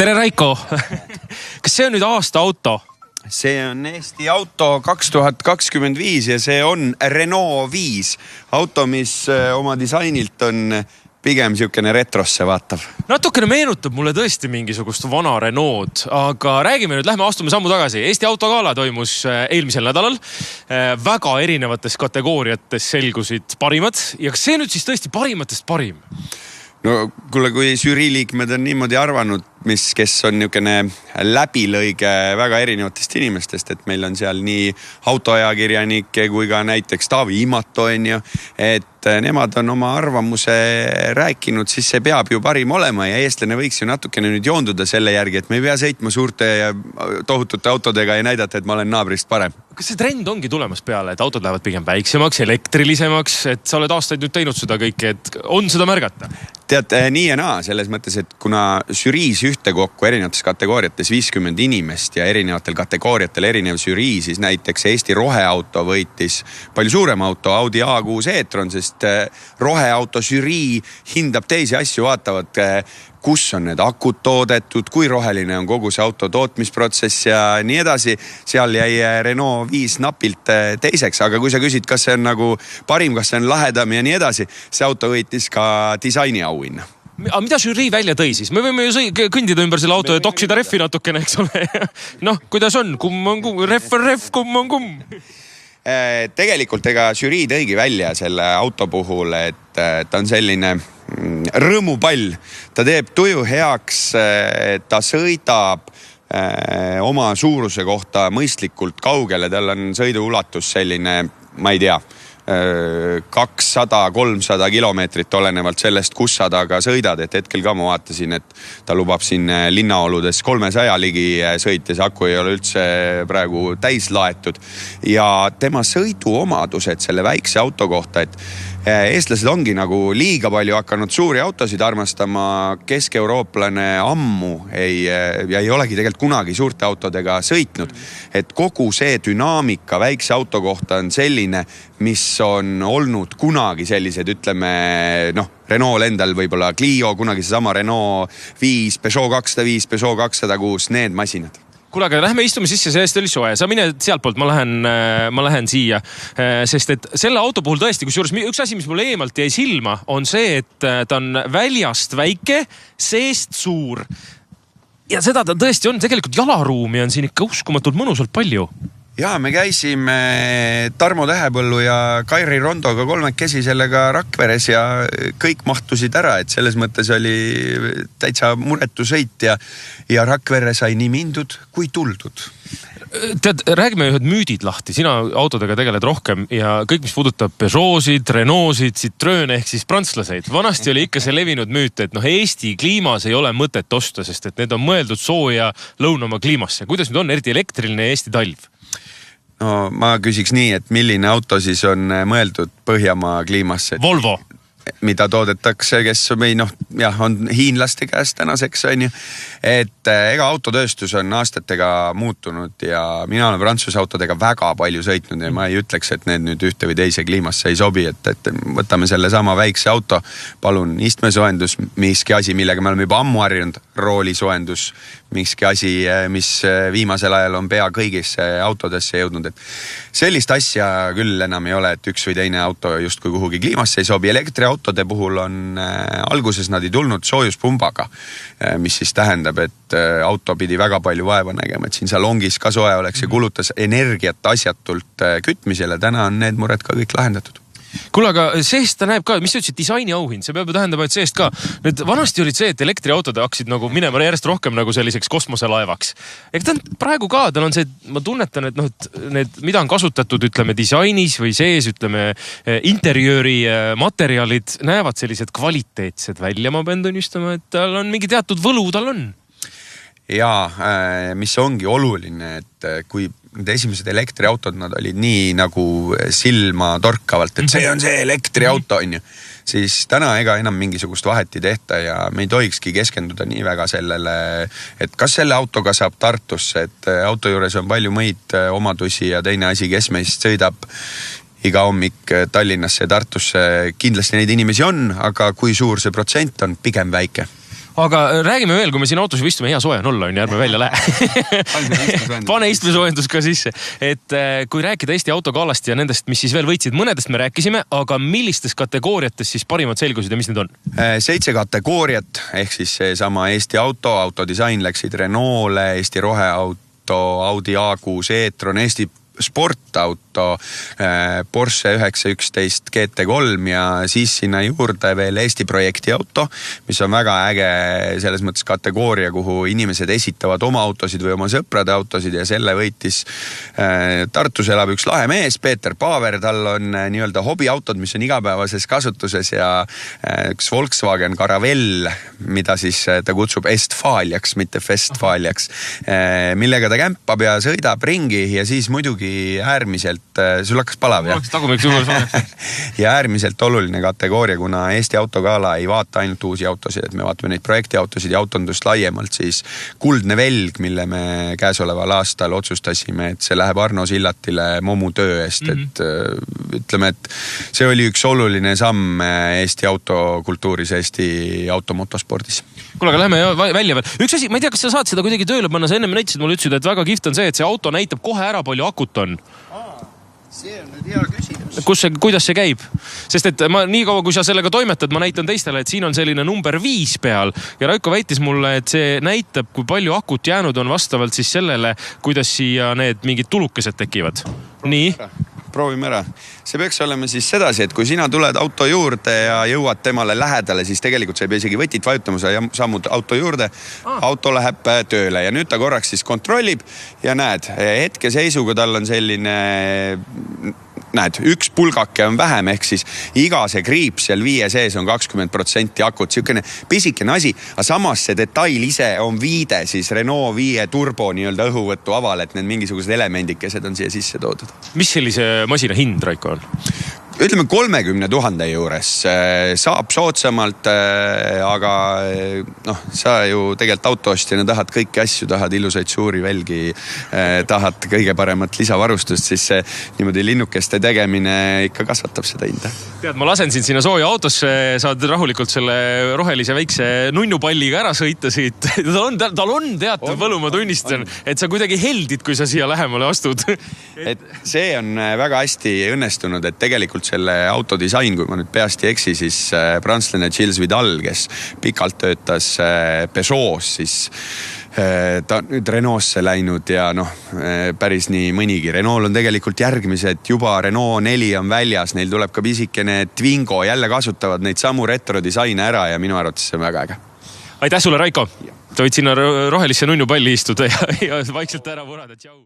Tere Raiko! Kas see on nüüd aasta auto? See on Eesti auto 2025 ja see on Renault 5 auto, mis oma disainilt on pigem siukene retrosse vaatav. Natukene meenutab mulle tõesti mingisugust vana Renault, aga räägime nüüd, astume sammu tagasi. Eesti autogala toimus eelmisel nädalal. Väga erinevates kategooriates selgusid parimad ja kas see nüüd siis tõesti parimatest parim? No kuule, kui žüriiliikmed on niimoodi arvanud, kes on niukene läbilõige väga erinevatest inimestest, et meil on seal nii autoajakirjanikke kui ka näiteks Taavi Imato on ju, et nemad on oma arvamuse rääkinud, siis see peab ju parim olema ja eestlane võiks ju natukene nüüd joonduda selle järgi, et me ei pea sõitma suurte ja tohutute autodega ja näidata, et ma olen naabrist parem. Kas see trend ongi tulemas peale, et autod lähevad pigem väiksemaks, elektrilisemaks, et sa oled aastaid nüüd teinud seda kõike, et on seda märgata? Tead, nii ja naa, selles mõttes, et kuna žüriis ühtekokku erinevates kategooriates 50 inimest ja erinevatel kategooriatel erinev žürii, siis näiteks Eesti roheauto võitis palju suurem auto, Audi A6 e-tron, sest roheauto žürii hindab teisi asju, vaatavad, kus on need akud toodetud, kui roheline on kogu see auto tootmisprotsess ja nii edasi. Seal jäi Renault 5 napilt teiseks, aga kui sa küsid, kas see on nagu parim, kas see on lahedam ja nii edasi, see auto võitis ka disaini auhinna. Aga mida žürii välja tõi siis? Me võime ju kõndida ümber selle auto ja toksida reffi natukene, eks ole. Noh, kuidas on? Kumm on kumm? Ref on ref, kumm on kumm? Tegelikult ega žürii tõigi välja selle auto puhul, et ta on selline rõõmupall. Ta teeb tuju heaks, ta sõidab oma suuruse kohta mõistlikult kaugele. Tal on sõiduulatus selline, ma ei tea, 200-300 kilomeetrit olenevalt sellest, kus sa taga sõidad, et hetkel ka ma vaatasin, et ta lubab siin linnaoludes 300 ligi sõites, aku ei ole üldse praegu täis laetud ja tema sõiduomadused selle väikse auto kohta, et eestlased ongi nagu liiga palju hakanud suuri autosid armastama, kesk-eurooplane ammu ei olegi tegelikult kunagi suurte autodega sõitnud, et kogu see dünaamika väikse auto kohta on selline, mis on olnud kunagi sellised, ütleme, Renault endal võib-olla Clio, kunagi seesama Renault 5, Peugeot 205, Peugeot 206, need masinad. Kuule, aga lähme istume sisse, sellest oli soe. Sa mine sealt poolt, ma lähen siia. Sest et selle auto puhul tõesti, kusjuures üks asi, mis mulle eemalt jäi silma, on see, et ta on väljast väike, seest suur. Ja seda ta tõesti on, tegelikult jalaruumi on siin ikka uskumatult mõnusalt palju. Ja me käisime Tarmo Tähepõllu ja Kairi Rondoga kolmekesi sellega Rakveres ja kõik mahtusid ära, et selles mõttes oli täitsa muretu sõit ja Rakvere sai nii mindud kui tuldud. Tead, räägime ühed müüdid lahti. Sina autodega tegeled rohkem ja kõik, mis puudutab Peugeotsid, Renaultsid, Citroën ehk siis prantslaseid. Vanasti oli ikka see levinud müüt, et Eesti kliimas ei ole mõtet osta, sest et need on mõeldud sooja lõunamaa kliimasse. Kuidas nüüd on eriti elektriline Eesti talv? No ma küsiks nii, et milline auto siis on mõeldud Põhjamaa kliimasse? Volvo. Mida toodetakse, kes on hiinlaste käest tänaseks on ju. Et ega autotööstus on aastatega muutunud ja mina olen Prantsuse autodega väga palju sõitnud ja ma ei ütleks, et need nüüd ühte või teise kliimasse ei sobi, et võtame selle sama väikse auto, palun istmesoendus, miski asi, millega me oleme juba ammu harjunud, roolisoendus, miski asi, mis viimasel ajal on pea kõigisse autodesse jõudnud, et sellist asja küll enam ei ole, et üks või teine auto just kui kuhugi kliimasse ei sobi. Elektriautode puhul on alguses nad ei tulnud soojuspumbaga, mis siis tähendab, et auto pidi väga palju vaeva nägema, et siin salongis ka soe oleks ja kulutas energiat asjatult kütmisele. Täna on need mured ka kõik lahendatud. Kuule, aga seest ta näeb ka, mis sa ütlesid, disaini auhind, see peab ju tähendama, et seest ka. Nüüd vanasti olid see, et elektriautod hakkasid nagu minema järjest rohkem nagu selliseks kosmoselaevaks. Ega ta on praegu ka, tal on see, ma tunnetan, et need, mida on kasutatud, ütleme, disainis või sees, ütleme, interjööri materjalid näevad sellised kvaliteetsed välja, ma pean tunnistama, et tal on mingi teatud võlu, tal on. Ja mis ongi oluline, et kui need esimesed elektriautod, nad olid nii nagu silma torkavalt, et see on see elektriauto on ju, siis täna ega enam mingisugust vahet ei tehta ja me ei tohikski keskenduda nii väga sellele, et kas selle autoga saab Tartusse, et auto juures on palju muid omadusi ja teine asi, kes meist sõidab iga hommik Tallinnasse ja Tartusse, kindlasti neid inimesi on, aga kui suur see protsent on, pigem väike. aga räägime veel, kui me siin autos istume, hea soe on olla, ärme välja lähe. Pane istmesoojendus ka sisse. Et kui rääkida Eesti autogalast ja nendest, mis siis veel võitsid, mõnedest me rääkisime, aga millistes kategooriates siis parimad selgusid ja mis need on? 7 kategooriat, ehk siis seesama Eesti autodisain läksid Renault'le, Eesti roheauto, Audi A6 e-tron, Eesti sportauto, Porsche 911 GT3 ja siis sinna juurde veel Eesti projekti auto, mis on väga äge selles mõttes kategooria, kuhu inimesed esitavad oma autosid või oma sõprade autosid ja selle võitis Tartus elab üks lahe mees, Peeter Paaver, tal on nii-öelda hobiautod, mis on igapäevases kasutuses ja üks Volkswagen Caravelle, mida siis ta kutsub Estfaliaks, mitte Festfaliaks, millega ta kämpab ja sõidab ringi ja siis muidugi äärmiselt, sul hakkas palav, jah? Ja äärmiselt oluline kategooria, kuna Eesti autogala ei vaata ainult uusi autosid, et me vaatame neid projektiautosid ja autondust laiemalt, siis kuldne velg, mille me käesoleval aastal otsustasime, et see läheb Arno Sillatile Momu töö eest, et ütleme, et see oli üks oluline samm Eesti autokultuuris, Eesti automotospordis. Kuule, aga lähme välja veel. Üks asi, ma ei tea, kas sa saad seda kuidagi tööle panna, sa ennem näitasid, mulle ütlesid, et väga kihvt on see, et see auto näitab kohe ära, palju akut on. See on nüüd hea küsimus. Kuidas see käib? Sest et ma nii kaua, kui sa sellega toimetad, ma näitan teistele, et siin on selline number 5 peal ja Raiko väitis mulle, et see näitab, kui palju akut jäänud on vastavalt siis sellele, kuidas siia need mingid tulukesed tekivad. Nii? Proovime ära. See peaks olema siis sedasi, et kui sina tuled auto juurde ja jõuad temale lähedale, siis tegelikult sa ei pea isegi võtit vajutama, sa sammud auto juurde, auto läheb tööle ja nüüd ta korraks siis kontrollib ja näed, hetkeseisuga tal on selline, näed, üks pulgake on vähem, ehk siis iga see kriips seal 5 sees on 20% akut, siukene pisikene asi, aga samas see detail ise on viide siis Renault 5 turbo nii-öelda õhuvõtu aval, et need mingisugused elemendikesed on siia sisse toodud. Mis sellise masina hind, Raiko, on? Ütleme 30 000 juures saab soodsamalt, aga sa ju tegelikult autoostjana tahad kõiki asju, tahad ilusaid suuri velgi, tahad kõige paremat lisavarustust, siis see niimoodi linnukeste tegemine ikka kasvatab seda hinda. Tead, ma lasen sind sinna sooja autosse, saad rahulikult selle rohelise väikse nunnupalliga ära sõita siit. Tal on teatav võlu, ma tunnistan, et sa kuidagi heldid, kui sa siia lähemale astud. Et see on väga hästi õnnestunud, et tegelikult selle autodisain, kui ma nüüd peast ei eksi, siis prantslane Gilles Vidal, kes pikalt töötas Peugeots, siis ta on nüüd Renault'sse läinud ja päris nii mõnigi. Renault on tegelikult järgmised, juba Renault 4 on väljas, neil tuleb ka pisikene Twingo, jälle kasutavad neid samu retrodisaine ära ja minu arvates see on väga äge. Aitäh sulle, Raiko! Sa võid sinna rohelisse nunnupalli istuda ja vaikselt ära vurada. Tšau!